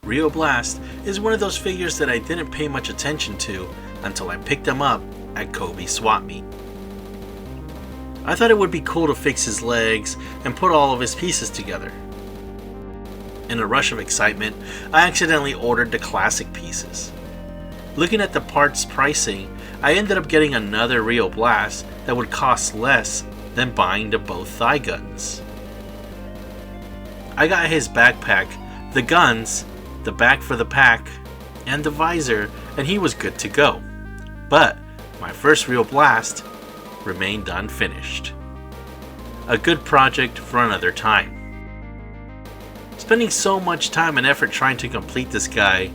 Rio Blast is one of those figures that I didn't pay much attention to until I picked him up at Kobe Swap Meet. I thought it would be cool to fix his legs and put all of his pieces together. In a rush of excitement, I accidentally ordered the classic pieces. Looking at the parts pricing, I ended up getting another Rio Blast that would cost less than buying the both thigh guns. I got his backpack, the guns, the back for the pack, and the visor, and he was good to go. But my first Rio Blast remained unfinished. A good project for another time. Spending so much time and effort trying to complete this guy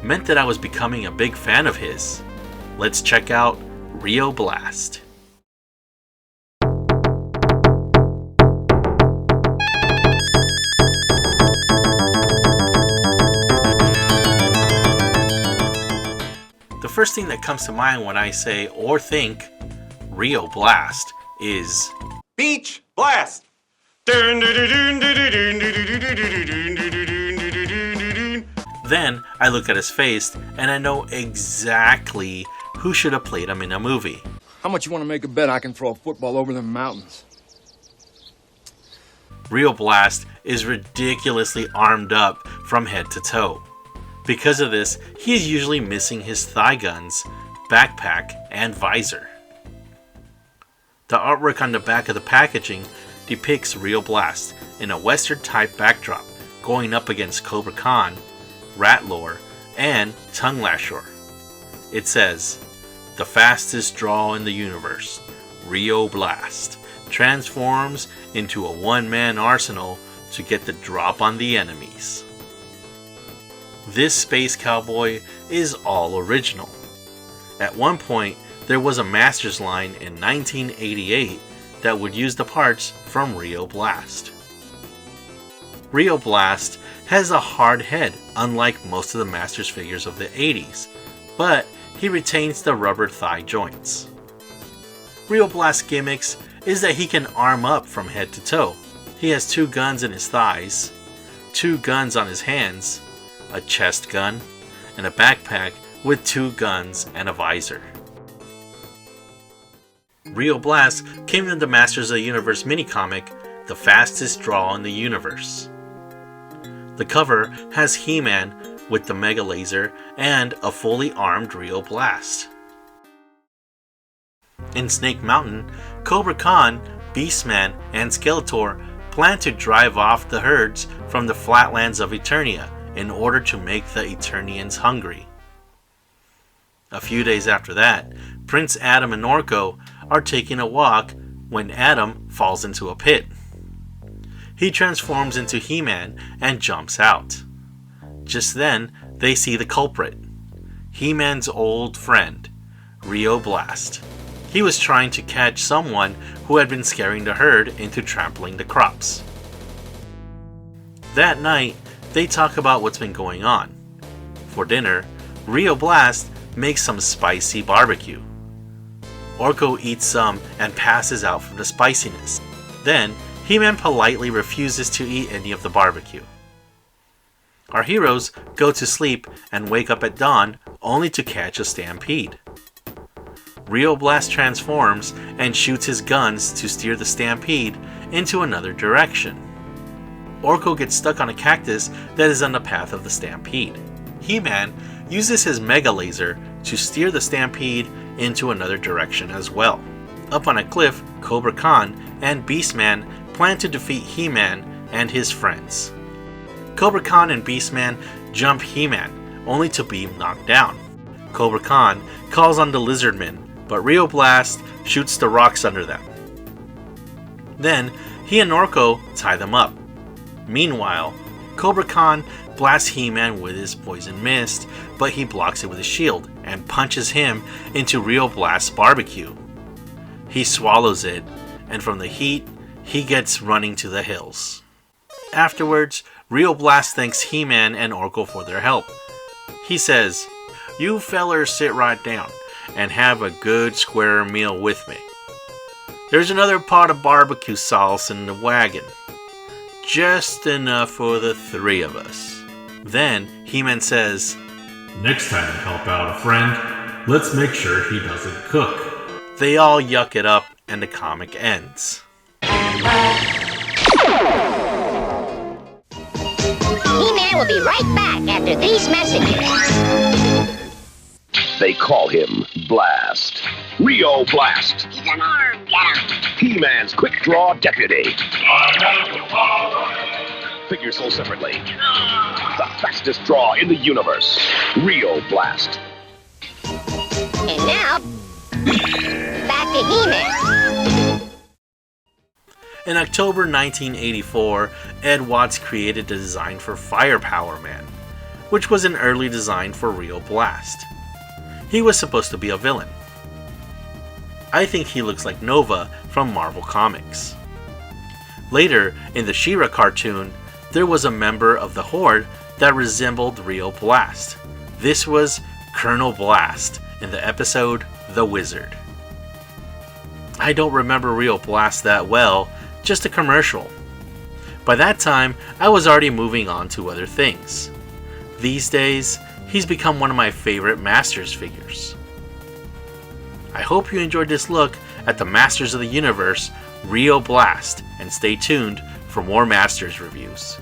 meant that I was becoming a big fan of his. Let's check out Rio Blast. The first thing that comes to mind when I say or think Rio Blast is Beach Blast! Then I look at his face and I know exactly who should have played him in a movie. How much you want to make a bet I can throw a football over them mountains? Rio Blast is ridiculously armed up from head to toe. Because of this, he is usually missing his thigh guns, backpack, and visor. The artwork on the back of the packaging depicts Rio Blast in a western type backdrop going up against Cobra Khan, Ratlore, and Tongue Lasher. It says, "The fastest draw in the universe, Rio Blast, transforms into a one-man arsenal to get the drop on the enemies." This Space Cowboy is all original. At one point, there was a Masters line in 1988 that would use the parts from Rio Blast. Rio Blast has a hard head, unlike most of the Masters figures of the 80s, but he retains the rubber thigh joints. Rio Blast gimmicks is that he can arm up from head to toe. He has 2 guns in his thighs, 2 guns on his hands, a chest gun, and a backpack with 2 guns and a visor. Rio Blast came in the Masters of the Universe minicomic, The Fastest Draw in the Universe. The cover has He-Man with the Mega Laser and a fully armed Rio Blast. In Snake Mountain, Cobra Khan, Beastman, and Skeletor plan to drive off the herds from the flatlands of Eternia in order to make the Eternians hungry. A few days after that, Prince Adam and Orko are taking a walk when Adam falls into a pit. He transforms into He-Man and jumps out. Just then, they see the culprit, He-Man's old friend, Rio Blast. He was trying to catch someone who had been scaring the herd into trampling the crops. That night, they talk about what's been going on. For dinner, Rio Blast makes some spicy barbecue. Orko eats some and passes out from the spiciness. Then, He-Man politely refuses to eat any of the barbecue. Our heroes go to sleep and wake up at dawn only to catch a stampede. Rio Blast transforms and shoots his guns to steer the stampede into another direction. Orko gets stuck on a cactus that is on the path of the stampede. He-Man uses his Mega Laser to steer the stampede into another direction as well. Up on a cliff, Cobra Khan and Beastman plan to defeat He-Man and his friends. Cobra Khan and Beastman jump He-Man, only to be knocked down. Cobra Khan calls on the Lizardmen, but Rio Blast shoots the rocks under them. Then, he and Orko tie them up. Meanwhile, Cobra Khan blasts He-Man with his poison mist, but he blocks it with his shield and punches him into Rio Blast's barbecue. He swallows it, and from the heat, he gets running to the hills. Afterwards, Rio Blast thanks He-Man and Orko for their help. He says, "You fellers sit right down and have a good square meal with me. There's another pot of barbecue sauce in the wagon. Just enough for the 3 of us." Then He-Man says, "Next time you help out a friend, let's make sure he doesn't cook." they all yuck it up and the comic ends. He-Man will be right back after these messages. They call him Blast. Rio Blast. He's an arm. Get him. He-Man's quick draw deputy. Figures sold separately. The fastest draw in the universe. Rio Blast. And now, back to He-Man. In October 1984, Ed Watts created the design for Firepower Man, which was an early design for Rio Blast. He was supposed to be a villain. I think he looks like Nova from Marvel Comics. Later, in the She-Ra cartoon, there was a member of the Horde that resembled Rio Blast. This was Colonel Blast in the episode The Wizard. I don't remember Rio Blast that well, just a commercial. By that time, I was already moving on to other things. These days, he's become one of my favorite Masters figures. I hope you enjoyed this look at the Masters of the Universe, Rio Blast, and stay tuned for more Masters reviews.